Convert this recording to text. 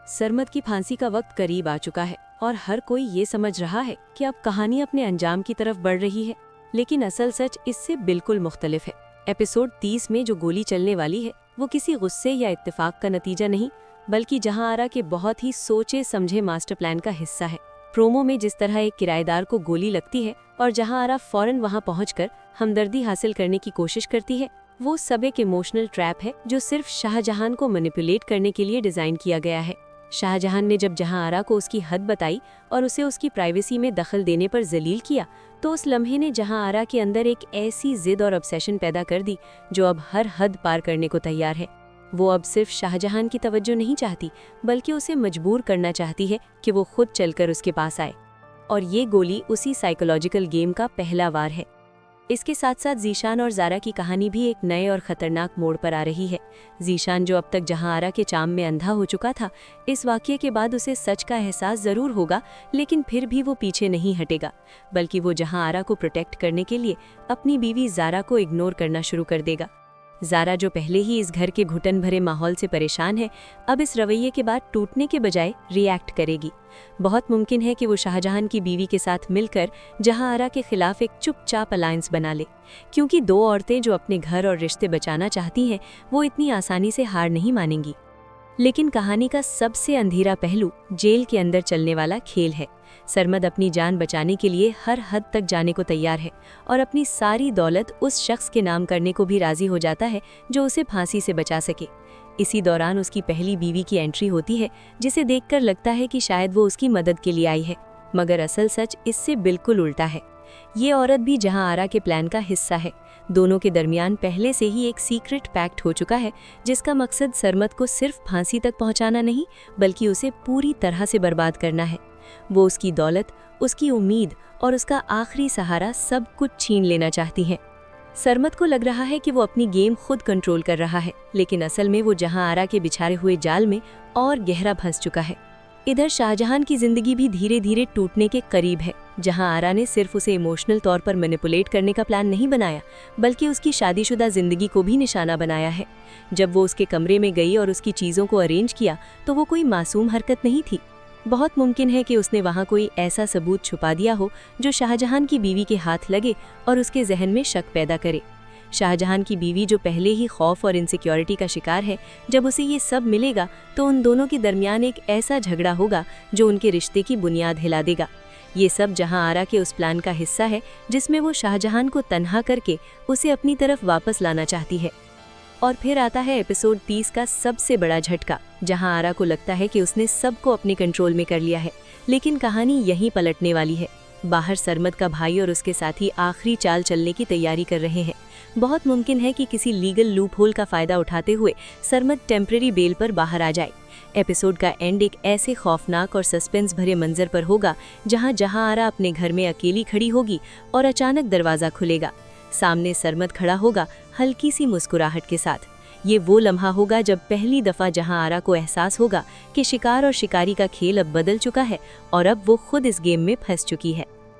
सरमद की फांसी का वक्त करीब आ चुका है और हर कोई ये समझ रहा है कि अब कहानी अपने अंजाम की तरफ बढ़ रही है, लेकिन असल सच इससे बिल्कुल मुख्तलिफ है। एपिसोड 30 में जो गोली चलने वाली है वो किसी गुस्से या इत्तेफाक का नतीजा नहीं, बल्कि जहां आरा के बहुत ही सोचे समझे मास्टर प्लान का हिस्सा है। प्रोमो में जिस तरह एक किराएदार को गोली लगती है और जहां आरा फौरन वहां पहुंचकर हमदर्दी हासिल करने की कोशिश करती है, वो सब एक इमोशनल ट्रैप है जो सिर्फ शाहजहां को मैनिपुलेट करने के लिए डिजाइन किया गया है। शाहजहां ने जब जहां आरा को उसकी हद बताई और उसे उसकी प्राइवेसी में दखल देने पर जलील किया, तो उस लम्हे ने जहां आरा के अंदर एक ऐसी जिद और ऑब्सेशन पैदा कर दी जो अब हर हद पार करने को तैयार है। वो अब सिर्फ शाहजहां की तवज्जो नहीं चाहती, बल्कि उसे मजबूर करना चाहती है कि वो खुद चलकर उसके पास आए। और ये गोली उसी साइकोलॉजिकल गेम का पहला वार है। इसके साथ साथ जीशान और ज़ारा की कहानी भी एक नए और ख़तरनाक मोड़ पर आ रही है। जीशान, जो अब तक जहां आरा के चाम में अंधा हो चुका था, इस वाक़ये के बाद उसे सच का एहसास ज़रूर होगा, लेकिन फिर भी वो पीछे नहीं हटेगा, बल्कि वो जहां आरा को प्रोटेक्ट करने के लिए अपनी बीवी ज़ारा को इग्नोर करना शुरू कर देगा। ज़ारा, जो पहले ही इस घर के घुटन भरे माहौल से परेशान है, अब इस रवैये के बाद टूटने के बजाय रिएक्ट करेगी। बहुत मुमकिन है कि वो शाहजहां की बीवी के साथ मिलकर जहां आरा के खिलाफ एक चुपचाप अलायंस बना ले, क्योंकि दो औरतें जो अपने घर और रिश्ते बचाना चाहती हैं, वो इतनी आसानी से हार नहीं मानेंगी। लेकिन कहानी का सबसे अंधेरा पहलू जेल के अंदर चलने वाला खेल है। सरमद अपनी जान बचाने के लिए हर हद तक जाने को तैयार है और अपनी सारी दौलत उस शख्स के नाम करने को भी राजी हो जाता है जो उसे फांसी से बचा सके। इसी दौरान उसकी पहली बीवी की एंट्री होती है, जिसे देखकर लगता है कि शायद वो उसकी मदद के लिए आई है, मगर असल सच इससे बिल्कुल उल्टा है। ये औरत भी जहां आरा के प्लान का हिस्सा है। दोनों के दरमियान पहले से ही एक सीक्रेट पैक्ट हो चुका है, जिसका मकसद सरमद को सिर्फ फांसी तक पहुंचाना नहीं, बल्कि उसे पूरी तरह से बर्बाद करना है। वो उसकी दौलत, उसकी उम्मीद और उसका आखिरी सहारा सब कुछ छीन लेना चाहती हैं। सरमद को लग रहा है कि वो अपनी गेम खुद कंट्रोल कर रहा है, लेकिन असल में वो जहां आरा के बिछाए हुए जाल में और गहरा फंस चुका है। इधर शाहजहां की जिंदगी भी धीरे धीरे टूटने के करीब है। जहां आरा ने सिर्फ उसे इमोशनल तौर पर मैनिपुलेट करने का प्लान नहीं बनाया, बल्कि उसकी शादीशुदा जिंदगी को भी निशाना बनाया है। जब वो उसके कमरे में गई और उसकी चीज़ों को अरेंज किया, तो वो कोई मासूम हरकत नहीं थी। बहुत मुमकिन है कि उसने वहाँ कोई ऐसा सबूत छुपा दिया हो जो शाहजहां की बीवी के हाथ लगे और उसके जहन में शक पैदा करे। शाहजहां की बीवी, जो पहले ही खौफ और इनसिक्योरिटी का शिकार है, जब उसे ये सब मिलेगा तो उन दोनों के दरमियान एक ऐसा झगड़ा होगा जो उनके रिश्ते की बुनियाद हिला देगा। ये सब जहां आरा के उस प्लान का हिस्सा है जिसमें वो शाहजहां को तन्हा करके उसे अपनी तरफ वापस लाना चाहती है। और फिर आता है एपिसोड 30 का सबसे बड़ा झटका, जहां आरा को लगता है कि उसने सबको अपने कंट्रोल में कर लिया है, लेकिन कहानी यहीं पलटने वाली है। बाहर सरमद का भाई और उसके साथी आखिरी चाल चलने की तैयारी कर रहे हैं। बहुत मुमकिन है कि किसी लीगल लूप होल का फायदा उठाते हुए सरमद टेम्परेरी बेल पर बाहर आ जाए। एपिसोड का एंड एक ऐसे खौफनाक और सस्पेंस भरे मंजर पर होगा, जहां आरा अपने घर में अकेली खड़ी होगी और अचानक दरवाज़ा खुलेगा। सामने सरमद खड़ा होगा, हल्की सी मुस्कुराहट के साथ। ये वो लम्हा होगा जब पहली दफ़ा जहां आरा को एहसास होगा कि शिकार और शिकारी का खेल अब बदल चुका है और अब वो खुद इस गेम में फंस चुकी है।